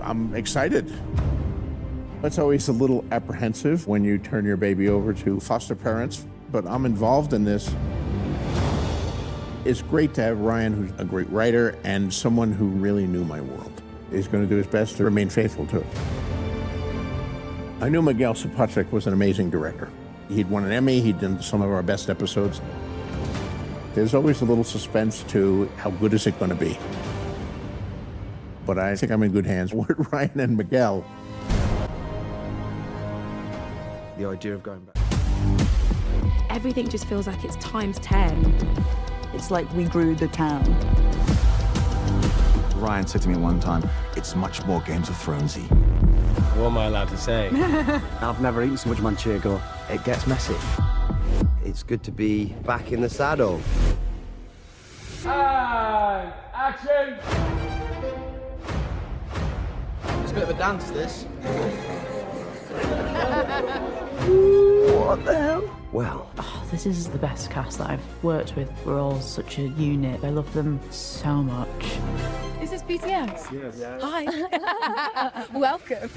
I'm excited. It's always a little apprehensive when you turn your baby over to foster parents, but I'm involved in this. It's great to have Ryan, who's a great writer and someone who really knew my world. He's going to do his best to remain faithful to it. I knew Miguel Sapochnik was an amazing director. He'd won an Emmy, he'd done some of our best episodes. There's always a little suspense to how good is it going to be. But I think I'm in good hands with Ryan and Miguel. The idea of going back. Everything just feels like it's times 10. It's like we grew the town. Ryan said to me one time, it's much more Games of Thronesy. What am I allowed to say? I've never eaten so much manchego. It gets messy. It's good to be back in the saddle. And action! It's a bit of a dance, this. What the hell? Well, Oh, this is the best cast that I've worked with. We're all such a unit. I love them so much. Is this BTS? yes. Hi. Welcome.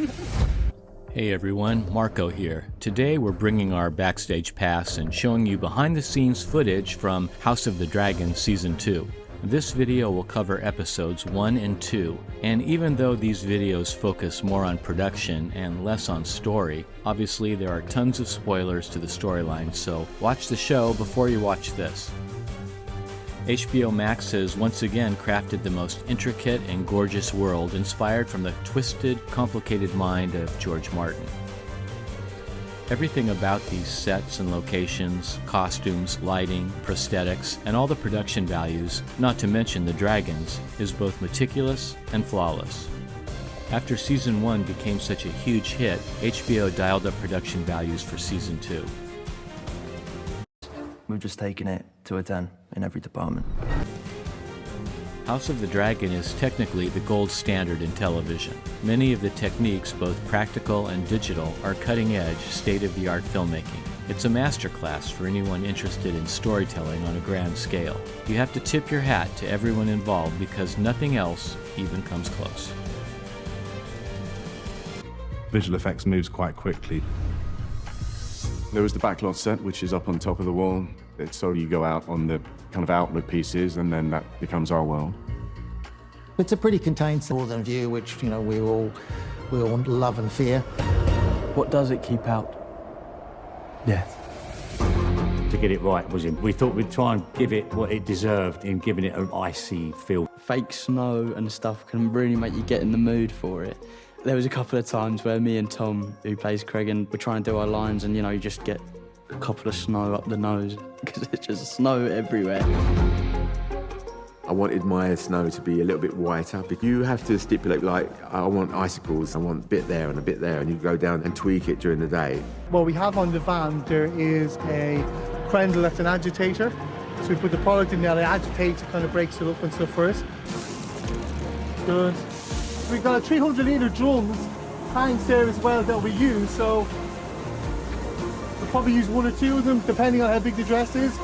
Hey everyone, Marco here. Today we're bringing our backstage pass and showing you behind-the-scenes footage from House of the Dragon Season 2. This video will cover episodes 1 and 2, and even though these videos focus more on production and less on story, obviously there are tons of spoilers to the storyline, so watch the show before you watch this. HBO Max has once again crafted the most intricate and gorgeous world inspired from the twisted, complicated mind of George Martin. Everything about these sets and locations, costumes, lighting, prosthetics, and all the production values, not to mention the dragons, is both meticulous and flawless. After Season 1 became such a huge hit, HBO dialed up production values for Season 2. We've just taken it to a 10 in every department. House of the Dragon is technically the gold standard in television. Many of the techniques, both practical and digital, are cutting-edge, state-of-the-art filmmaking. It's a masterclass for anyone interested in storytelling on a grand scale. You have to tip your hat to everyone involved because nothing else even comes close. Visual effects moves quite quickly. There was the backlot set, which is up on top of the wall. It's so you go out on the kind of outlook pieces, and then that becomes our world. It's a pretty contained northern view, which, you know, we all love and fear. What does it keep out? Death. To get it right was we thought we'd try and give it what it deserved in giving it an icy feel. Fake snow and stuff can really make you get in the mood for it. There was a couple of times where me and Tom, who plays Craig, and we're trying to do our lines, and you know, you just get a couple of snow up the nose because it's just snow everywhere. I wanted my snow to be a little bit whiter, but you have to stipulate, like, I want icicles, I want a bit there and a bit there, and you go down and tweak it during the day. What we have on the van, there is a Crendel that's an agitator. So we put the product in there, it agitates, it kind of breaks it up and stuff for us. Good. We've got a 300-litre drums tanks there as well that we use, so we'll probably use 1 or 2 of them, depending on how big the dress is.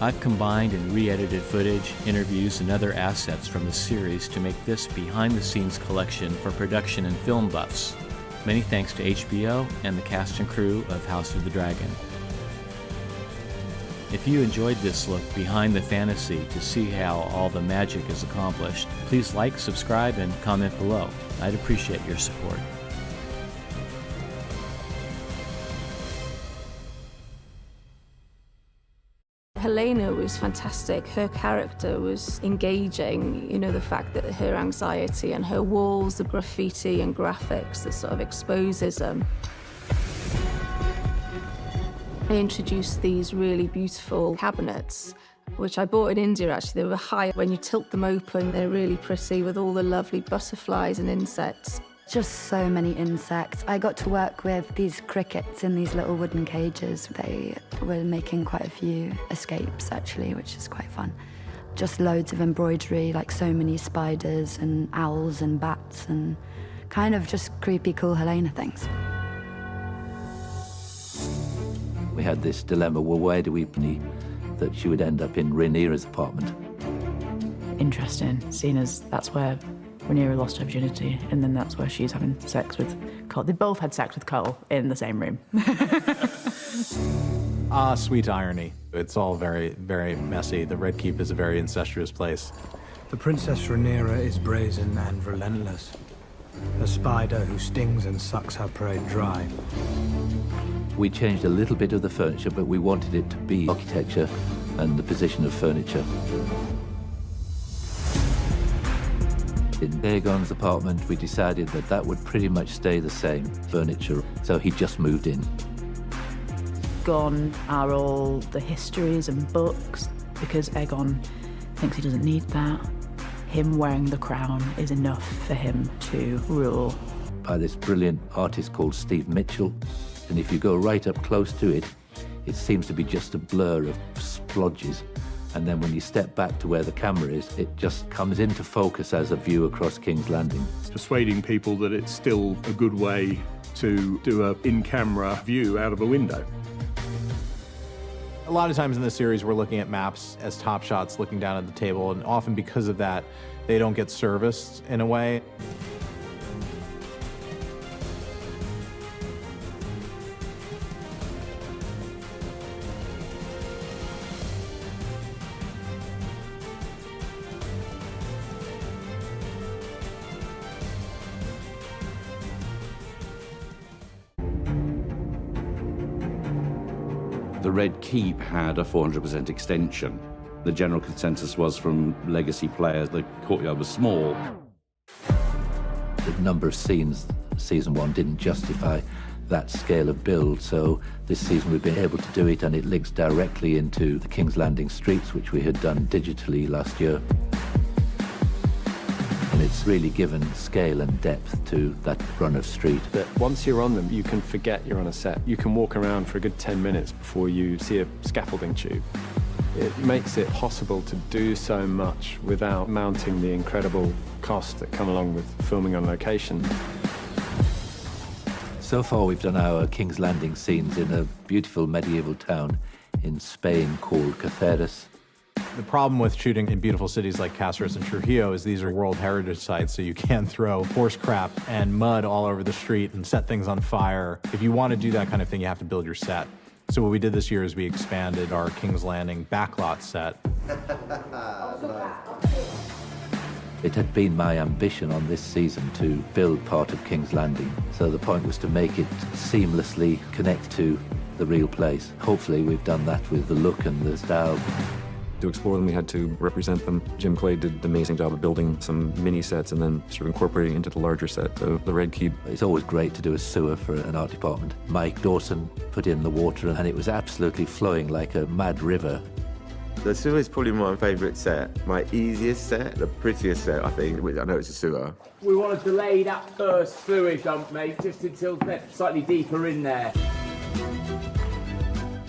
I've combined and re-edited footage, interviews, and other assets from the series to make this behind-the-scenes collection for production and film buffs. Many thanks to HBO and the cast and crew of House of the Dragon. If you enjoyed this look behind the fantasy to see how all the magic is accomplished, please like, subscribe, and comment below. I'd appreciate your support. Helena was fantastic. Her character was engaging. You know, the fact that her anxiety and her walls, the graffiti and graphics that sort of exposes them. I introduced these really beautiful cabinets, which I bought in India, actually. They were high. When you tilt them open, they're really pretty with all the lovely butterflies and insects. Just so many insects. I got to work with these crickets in these little wooden cages. They were making quite a few escapes, actually, which is quite fun. Just loads of embroidery, like so many spiders and owls and bats and kind of just creepy, cool Helena things. We had this dilemma, well, where do we put the that she would end up in Rhaenyra's apartment. Interesting, seeing as that's where Rhaenyra lost her virginity, and then that's where she's having sex with Cole. They both had sex with Cole in the same room. Sweet irony. It's all very, very messy. The Red Keep is a very incestuous place. The Princess Rhaenyra is brazen and relentless. A spider who stings and sucks her prey dry. We changed a little bit of the furniture, but we wanted it to be architecture and the position of furniture. In Aegon's apartment, we decided that that would pretty much stay the same furniture, so he just moved in. Gone are all the histories and books, because Aegon thinks he doesn't need that. Him wearing the crown is enough for him to rule. By this brilliant artist called Steve Mitchell, and if you go right up close to it, it seems to be just a blur of splodges. And then when you step back to where the camera is, it just comes into focus as a view across King's Landing. Persuading people that it's still a good way to do an in-camera view out of a window. A lot of times in this series, we're looking at maps as top shots looking down at the table, and often because of that, they don't get serviced in a way. The Red Keep had a 400% extension. The general consensus was from legacy players, the courtyard was small. The number of scenes, season 1 didn't justify that scale of build, so this season we've been able to do it, and it links directly into the King's Landing streets, which we had done digitally last year. And it's really given scale and depth to that run of street. But once you're on them, you can forget you're on a set. You can walk around for a good 10 minutes before you see a scaffolding tube. It makes it possible to do so much without mounting the incredible costs that come along with filming on location. So far we've done our King's Landing scenes in a beautiful medieval town in Spain called Cáceres. The problem with shooting in beautiful cities like Cáceres and Trujillo is these are World Heritage sites, so you can throw horse crap and mud all over the street and set things on fire. If you want to do that kind of thing, you have to build your set. So what we did this year is we expanded our King's Landing backlot set. It had been my ambition on this season to build part of King's Landing, so the point was to make it seamlessly connect to the real place. Hopefully we've done that with the look and the style. To explore them, we had to represent them. Jim Clay did an amazing job of building some mini sets and then sort of incorporating into the larger set. So the Red Keep. It's always great to do a sewer for an art department. Mike Dawson put in the water and it was absolutely flowing like a mad river. The sewer is probably my favourite set. My easiest set, the prettiest set, I think. I know it's a sewer. We want to delay that first sewage dump, mate, just until they're slightly deeper in there.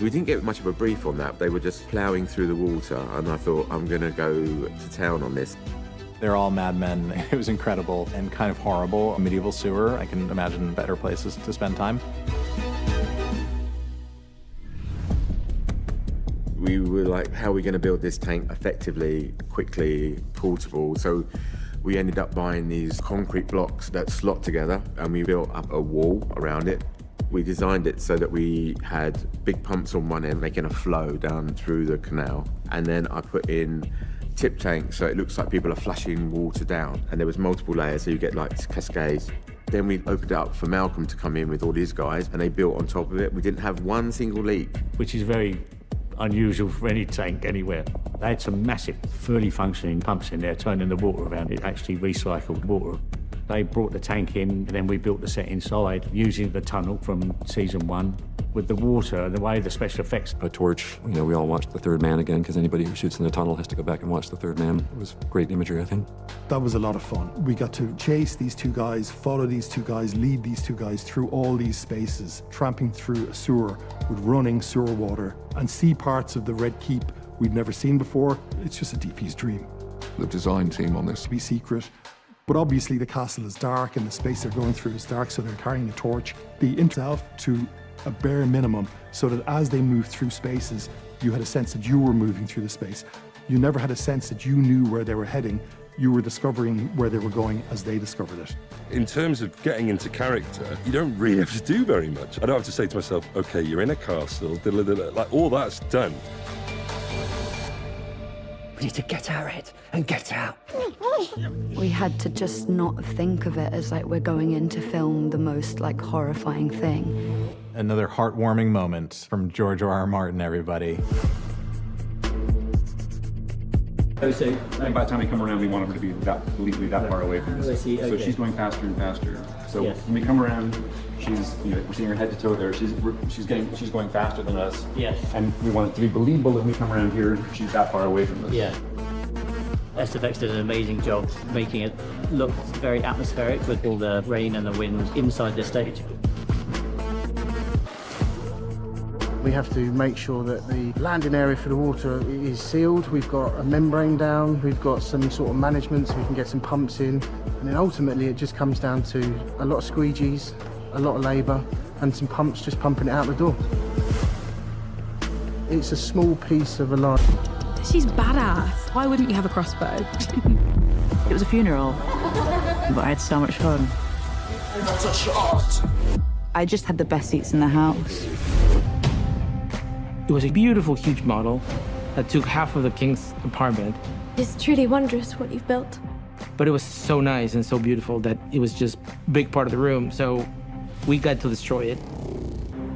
We didn't get much of a brief on that. They were just ploughing through the water, and I thought, I'm going to go to town on this. They're all madmen. It was incredible and kind of horrible. A medieval sewer, I can imagine better places to spend time. We were like, how are we going to build this tank effectively, quickly, portable? So we ended up buying these concrete blocks that slot together, and we built up a wall around it. We designed it so that we had big pumps on one end making a flow down through the canal. And then I put in tip tanks so it looks like people are flushing water down. And there was multiple layers, so you get like cascades. Then we opened it up for Malcolm to come in with all his guys, and they built on top of it. We didn't have one single leak. Which is very unusual for any tank anywhere. They had some massive, fully functioning pumps in there turning the water around. It actually recycled water. They brought the tank in, and then we built the set inside using the tunnel from season 1 with the water and the way the special effects. A torch, you know, we all watched The Third Man again because anybody who shoots in the tunnel has to go back and watch The Third Man. It was great imagery, I think. That was a lot of fun. We got to chase these two guys, follow these two guys, lead these two guys through all these spaces, tramping through a sewer with running sewer water and see parts of the Red Keep we'd never seen before. It's just a DP's dream. The design team on this. To be secret. But obviously the castle is dark and the space they're going through is dark, so they're carrying a torch. The itself to a bare minimum, so that as they moved through spaces, you had a sense that you were moving through the space. You never had a sense that you knew where they were heading. You were discovering where they were going as they discovered it. In terms of getting into character, you don't really have to do very much. I don't have to say to myself, okay, you're in a castle, like all that's done. We need to get our head and get out. We had to just not think of it as like we're going in to film the most like horrifying thing. Another heartwarming moment from George R.R. Martin, everybody. So by the time we come around, we want her to be legally that far away from us. I see, So okay. she's going faster and faster. So Yes. when we come around, she's, we're seeing her head to toe there. She's going faster than us. Yes. And we want it to be believable that when we come around here, she's that far away from us. Yeah. SFX did an amazing job making it look very atmospheric with all the rain and the wind inside the stage. We have to make sure that the landing area for the water is sealed. We've got a membrane down, we've got some sort of management so we can get some pumps in. And then ultimately it just comes down to a lot of squeegees, a lot of labour, and some pumps just pumping it out the door. It's a small piece of a line. She's badass. Why wouldn't you have a crossbow? It was a funeral, but I had so much fun. Not a shot! I just had the best seats in the house. It was a beautiful, huge model that took half of the king's apartment. It's truly wondrous what you've built. But it was so nice and so beautiful that it was just a big part of the room, so we got to destroy it.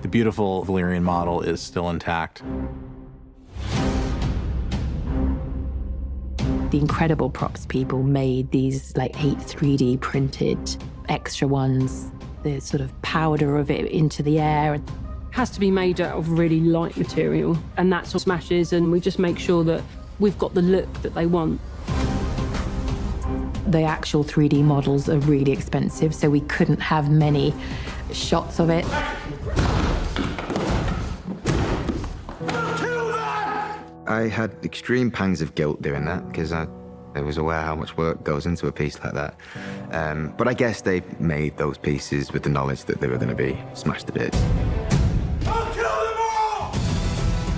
The beautiful Valyrian model is still intact. The incredible props people made these like 8 3D printed extra ones, the sort of powder of it into the air. Has to be made out of really light material, and that's what smashes, and we just make sure that we've got the look that they want. The actual 3D models are really expensive, so we couldn't have many shots of it. I had extreme pangs of guilt doing that because I was aware how much work goes into a piece like that. But I guess they made those pieces with the knowledge that they were going to be smashed to bits.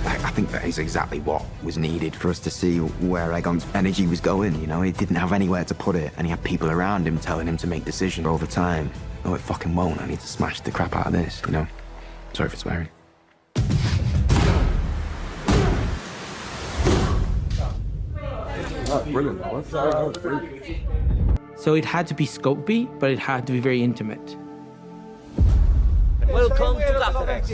I think that is exactly what was needed for us to see where Aegon's energy was going, you know? He didn't have anywhere to put it, and he had people around him telling him to make decisions all the time. No, it fucking won't. I need to smash the crap out of this, you know? Sorry for swearing. Brilliant. So it had to be scopy, but it had to be very intimate. Welcome to Gafferex.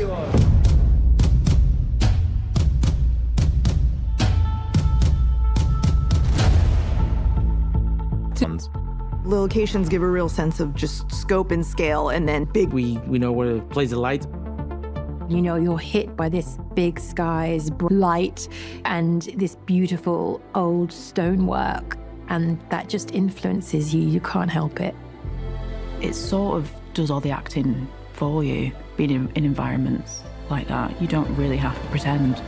The locations give a real sense of just scope and scale, and then big. We know where to place the light. You know, you're hit by this big skies, light, and this beautiful old stonework, and that just influences you. You can't help it. It sort of does all the acting for you, being in environments like that. You don't really have to pretend.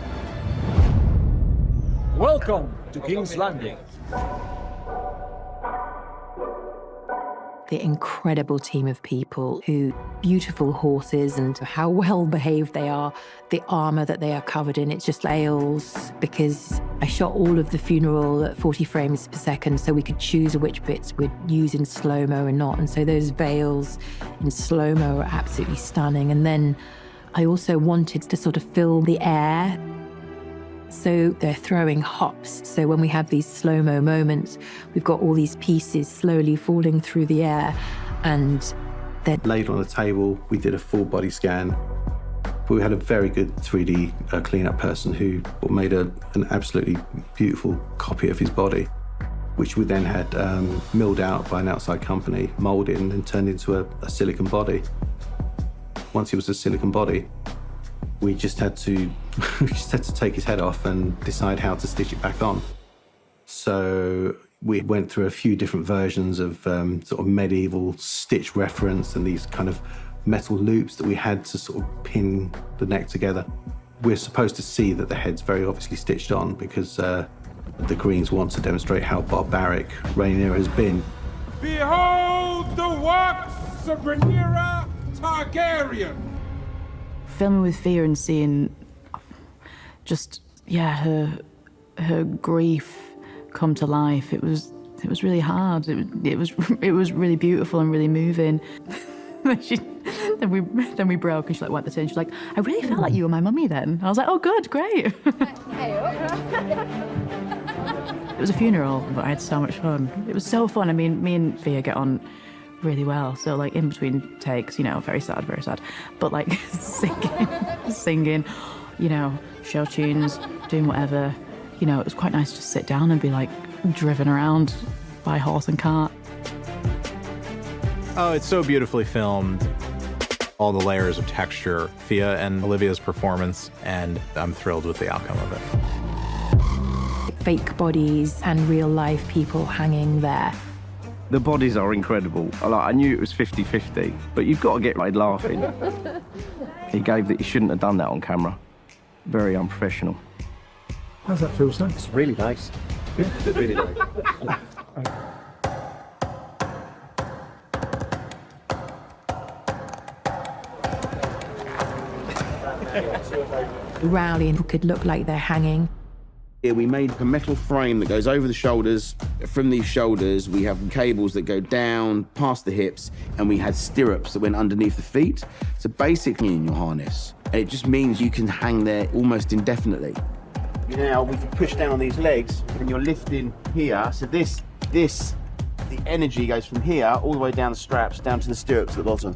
Welcome to King's Landing. The incredible team of people who, beautiful horses and how well behaved they are, the armor that they are covered in, it just ails because I shot all of the funeral at 40 frames per second so we could choose which bits we'd use in slow-mo and not. And so those veils in slow-mo are absolutely stunning. And then I also wanted to sort of fill the air. So they're throwing hops. So when we have these slow-mo moments, we've got all these pieces slowly falling through the air, and they're laid on a table. We did a full body scan. We had a very good 3D cleanup person who made an absolutely beautiful copy of his body, which we then had milled out by an outside company, molded, and then turned into a silicone body. Once he was a silicone body, we just had to take his head off and decide how to stitch it back on. So we went through a few different versions of sort of medieval stitch reference and these kind of metal loops that we had to sort of pin the neck together. We're supposed to see that the head's very obviously stitched on because the Greens want to demonstrate how barbaric Rhaenyra has been. Behold the works of Rhaenyra Targaryen! filming with Fia and seeing just, her grief come to life, it was really hard. It was really beautiful and really moving. Then we broke, and she like wiped the tears. She's like, I really felt like you were my mummy then. I was like, oh, good, great. It was a funeral, but I had so much fun. It was so fun. I mean, me and Fia get on really well. So like in between takes, very sad, but like singing, show tunes, doing whatever. It was quite nice to just sit down and be like driven around by horse and cart. Oh, it's so beautifully filmed. All the layers of texture, Fia and Olivia's performance, and I'm thrilled with the outcome of it. Fake bodies and real life people hanging there. The bodies are incredible. I knew it was 50-50, but you've got to get right laughing. He gave that he shouldn't have done that on camera. Very unprofessional. How's that feel, son? It's really nice. Really nice. Rowley could look like they're hanging. Here we made a metal frame that goes over the shoulders. From these shoulders, we have cables that go down past the hips, and we had stirrups that went underneath the feet. So basically in your harness, it just means you can hang there almost indefinitely. Now we can push down on these legs, and you're lifting here. So the energy goes from here all the way down the straps, down to the stirrups at the bottom.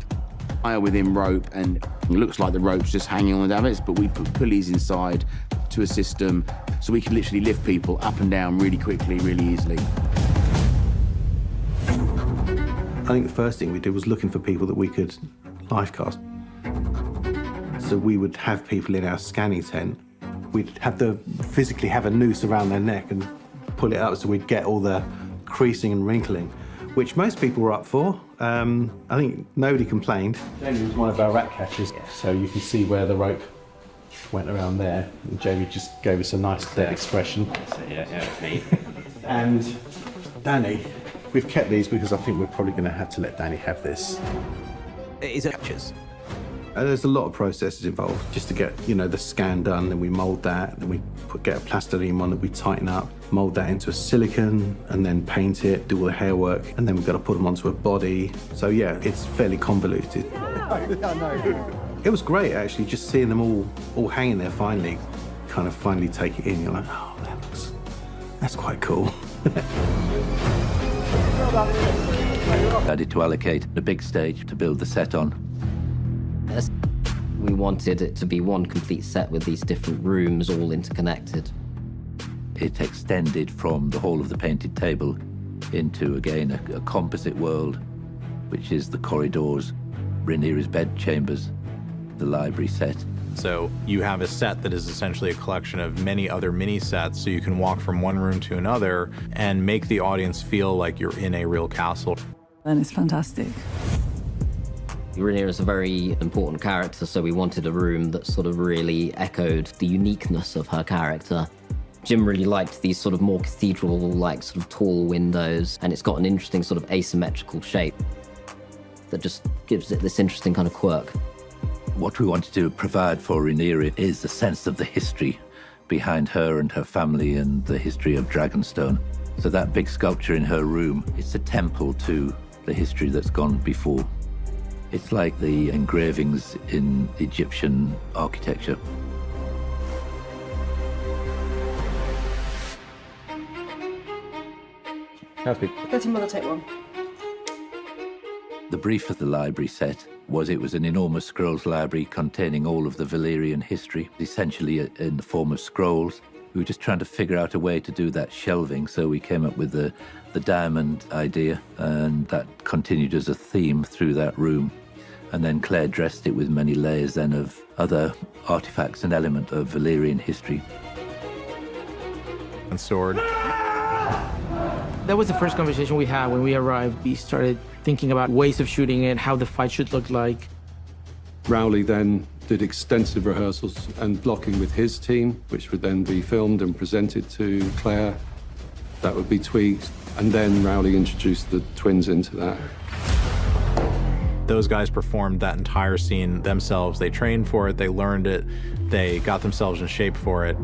Higher within rope, and it looks like the rope's just hanging on the davits, but we put pulleys inside to a system so we can literally lift people up and down really quickly, really easily. I think the first thing we did was looking for people that we could live cast. So we would have people in our scanning tent. We'd have to physically have a noose around their neck and pull it up so we'd get all the creasing and wrinkling, which most people were up for. I think nobody complained. Jamie was one of our rat catchers, so you can see where the rope went around there. And Jamie just gave us a nice dead expression. Yeah, me. And Danny, we've kept these because I think we're probably going to have to let Danny have this. Is it catchers? There's a lot of processes involved just to get, the scan done, then we mould that, then we get a plastoline on it, we tighten up, mould that into a silicone, and then paint it, do all the hair work, and then we've got to put them onto a body. So yeah, it's fairly convoluted. It was great actually, just seeing them all hanging there finally, finally take it in. You're like, oh, that's quite cool. I had to allocate a big stage to build the set on. We wanted it to be one complete set with these different rooms all interconnected. It extended from the hall of the painted table into, again, a composite world, which is the corridors, Rhaenyra's bed chambers, the library set. So you have a set that is essentially a collection of many other mini sets, so you can walk from one room to another and make the audience feel like you're in a real castle. And it's fantastic. Rhaenyra is a very important character, so we wanted a room that sort of really echoed the uniqueness of her character. Jim really liked these sort of more cathedral-like sort of tall windows, and it's got an interesting sort of asymmetrical shape that just gives it this interesting kind of quirk. What we wanted to provide for Rhaenyra is a sense of the history behind her and her family and the history of Dragonstone. So that big sculpture in her room, it's a temple to the history that's gone before. It's like the engravings in Egyptian architecture. Happy. Go to Mother, take one. The brief of the library set was it was an enormous scrolls library containing all of the Valyrian history, essentially in the form of scrolls. We were just trying to figure out a way to do that shelving, so we came up with the diamond idea, and that continued as a theme through that room. And then Claire dressed it with many layers then of other artifacts and element of Valyrian history. And sword. That was the first conversation we had when we arrived. We started thinking about ways of shooting it, how the fight should look like. Rowley then did extensive rehearsals and blocking with his team, which would then be filmed and presented to Claire. That would be tweaked. And then Rowley introduced the twins into that. Those guys performed that entire scene themselves. They trained for it, they learned it, they got themselves in shape for it.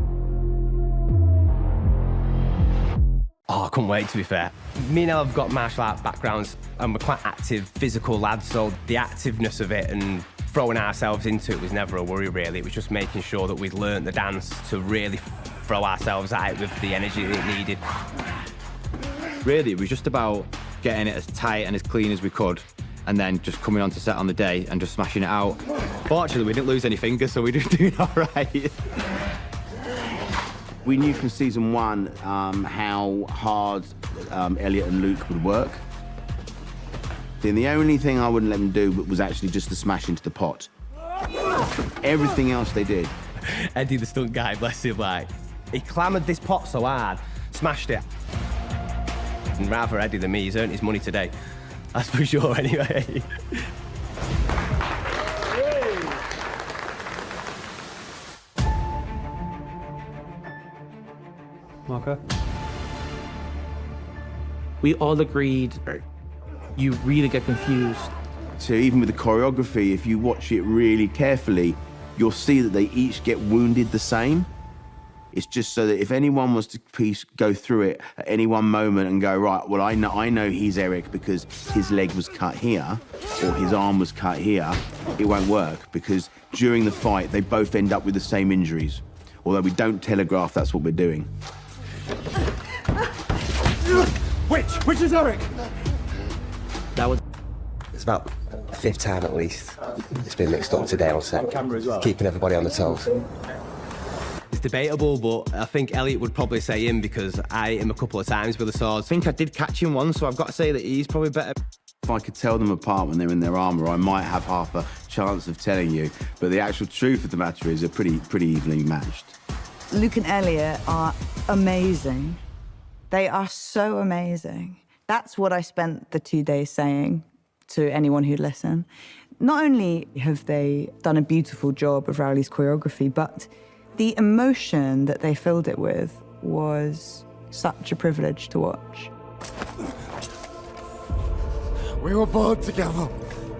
Oh, I couldn't wait, to be fair. Me and Elle have got martial art backgrounds and we're quite active, physical lads, so the activeness of it and throwing ourselves into it was never a worry, really. It was just making sure that we'd learnt the dance to really throw ourselves at it with the energy that it needed. Really, it was just about getting it as tight and as clean as we could, and then just coming on to set on the day and just smashing it out. Fortunately, we didn't lose any fingers, so we were doing all right. We knew from season 1 how hard Elliot and Luke would work. Then the only thing I wouldn't let them do was actually just to smash into the pot. Everything else they did. Eddie, the stunt guy, bless him, like, he clamoured this pot so hard, smashed it. And rather Eddie than me, he's earned his money today. That's for sure, anyway. Marco? We all agreed you really get confused. So even with the choreography, if you watch it really carefully, you'll see that they each get wounded the same. It's just so that if anyone was to go through it at any one moment and go, right, well, I know he's Eric because his leg was cut here or his arm was cut here, it won't work because during the fight, they both end up with the same injuries. Although we don't telegraph that's what we're doing. Which is Eric? That was... It's about the 5th time at least. It's been mixed up today on set. Keeping everybody on the toes. It's debatable, but I think Elliot would probably say him because I hit him a couple of times with the swords. I think I did catch him once, so I've got to say that he's probably better. If I could tell them apart when they're in their armour, I might have half a chance of telling you. But the actual truth of the matter is they're pretty evenly matched. Luke and Elliot are amazing. They are so amazing. That's what I spent the 2 days saying to anyone who'd listen. Not only have they done a beautiful job of Rowley's choreography, but the emotion that they filled it with was such a privilege to watch. We were born together.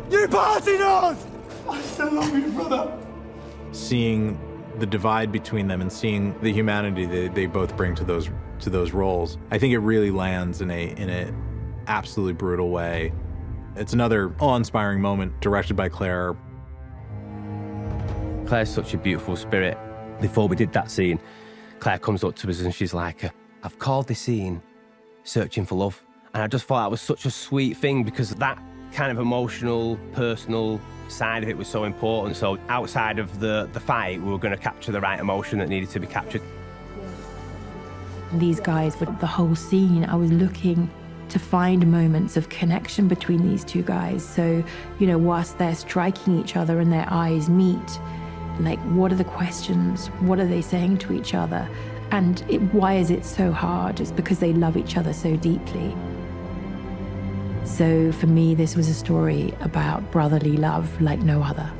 You partied us! I still love you, brother. Seeing the divide between them and seeing the humanity they both bring to those roles, I think it really lands in a absolutely brutal way. It's another awe-inspiring moment directed by Claire. Claire's such a beautiful spirit. Before we did that scene, Claire comes up to us and she's like, I've called this scene Searching for Love. And I just thought that was such a sweet thing because that kind of emotional, personal side of it was so important. So outside of the fight, we were going to capture the right emotion that needed to be captured. These guys, with the whole scene, I was looking to find moments of connection between these two guys. So, you know, whilst they're striking each other and their eyes meet, like, what are the questions? What are they saying to each other? And why is it so hard? It's because they love each other so deeply. So for me, this was a story about brotherly love like no other.